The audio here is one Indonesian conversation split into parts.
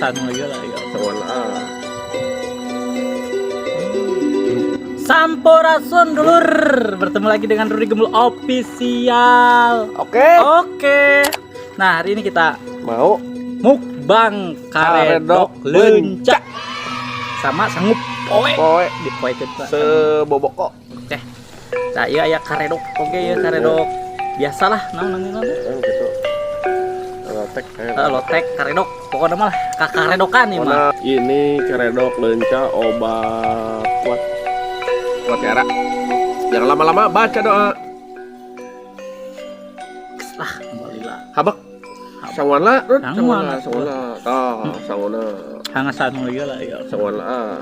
satu lagi lah ya. Sawana. Sampurasun dulur, bertemu lagi dengan Rudy Gembul Official. Oke. Nah, hari ini kita Mau mukbang karedok leunca sama sanggup poe di poe kita sebobok kok. Oke. Nah, iya ya karedok. Oke ya karedok. Biasalah namanya. Gitu. Lotek Lotek karedok. Pokoknya mah kakaredokan nih mah. Ini karedok leunca obat kuat tiara. Jangan lama-lama baca doa. Alhamdulillah. Habak. Sawana, Sawana. sawana. Hangat satu lagi lah ya. Sawana.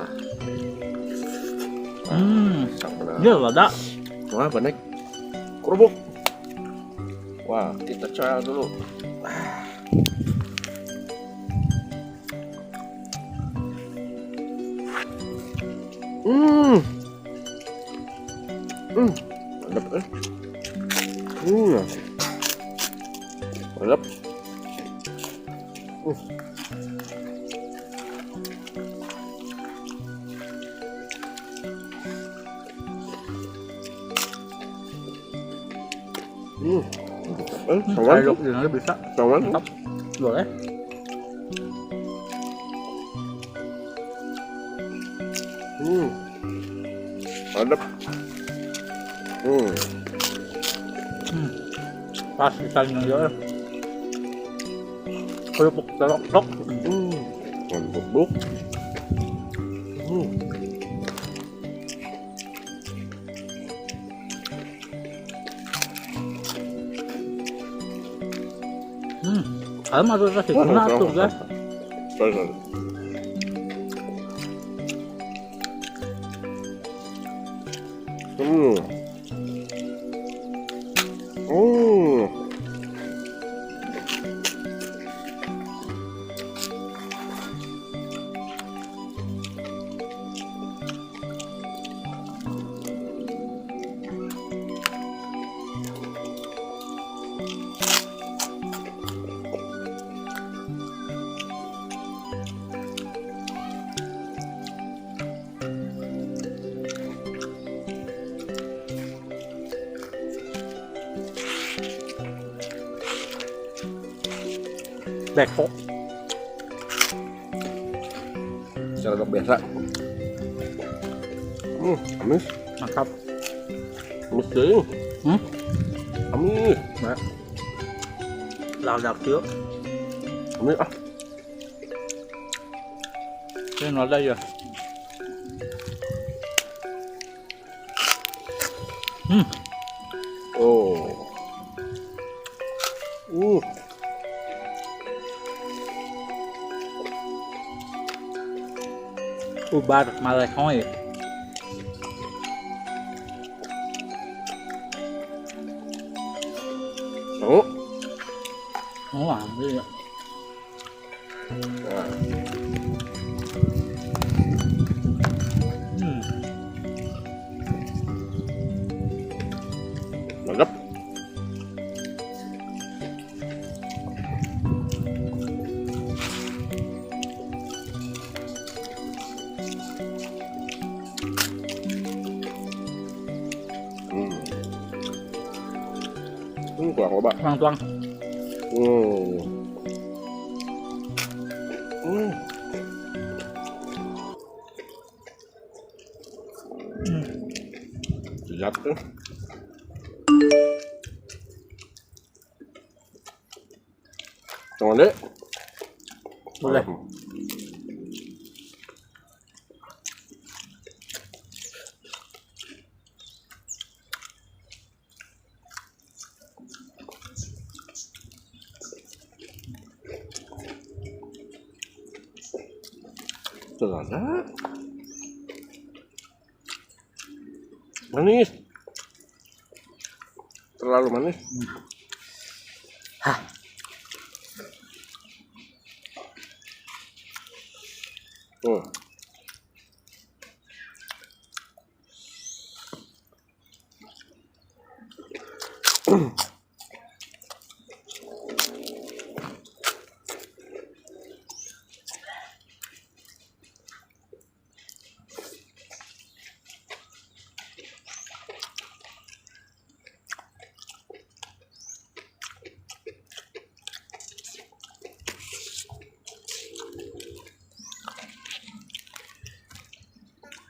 Sawana. Dia ada. Wah, benek. Kerupuk. Wah, kita coba dulu. Mantap mantap. Karedok juga bisa. Sawan. Mantap. Boleh. Mantap. Pas kita nyuruh. Kerupuk telok. Mantap, Bu. Kalau masuk ke situ nah tuh guys. Sorry. Bekok. Karedok biasa. Amis. Mantap. Amis deh. Amis. Nah. Ladak yuk. Amis ah. Ini ada ya. Oh. Ubar malek hoy. Ambil ya. Mantap. Kurang loba. Tuang. Siap tuh. Tunggu deh. Boleh. Terlalu manis. Terlalu manis. Hah.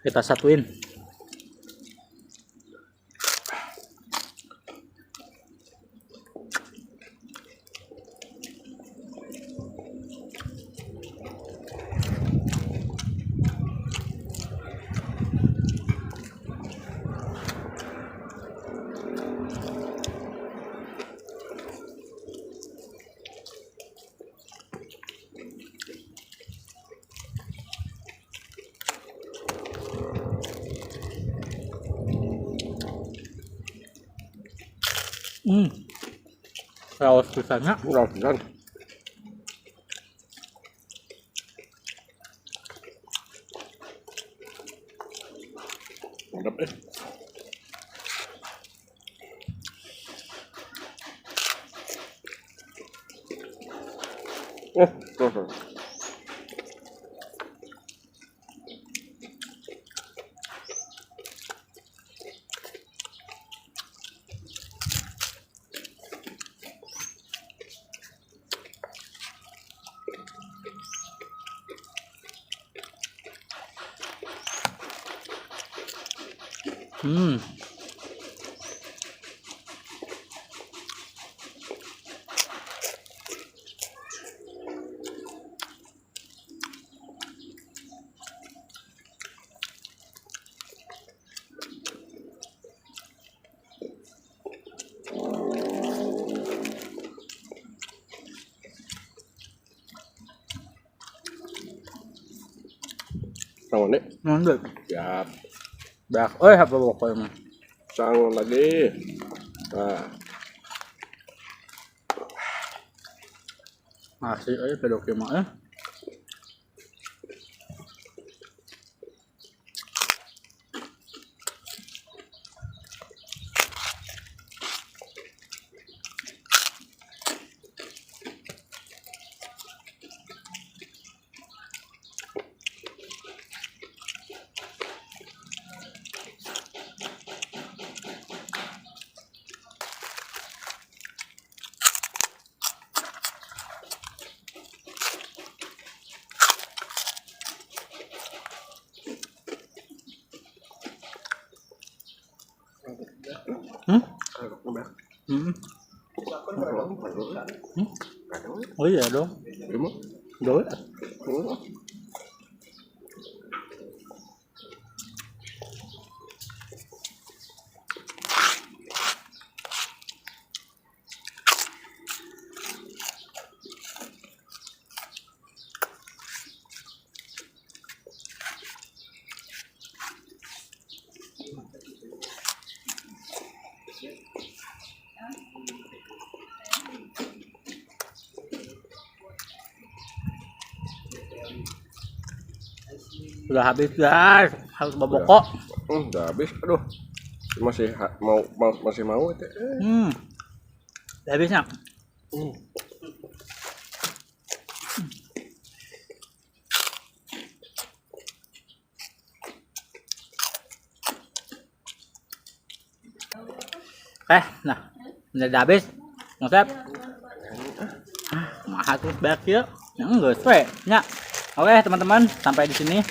Kita satuin. Saus pisangnya Udah kan. Mantap eh. Tuh. Xong rồi đấy. Ngon được. Siap. Dak, apa pokoknya. Sang lagi. Nah, Masih aja pedoknya mah ya. Oh iya dong. Emang? Doi. Sudah habis guys, harus babokok. Udah habis. Aduh. Masih masih mau itu. Udah habisnya. Nah, udah habis. Ngosep. Mahal terus banyak ya. Enggak sesuai. Ya. Oke, teman-teman, sampai di sini.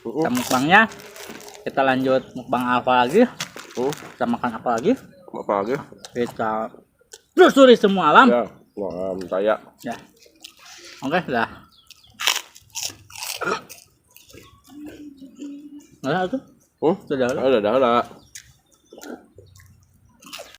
Kita mukbangnya. Kita lanjut mukbang apa lagi? Kita makan apa lagi? Apa lagi? Kita telusuri semua alam. Ya, alam saya. Ya. Oke, dah. Udah tuh. Sudah.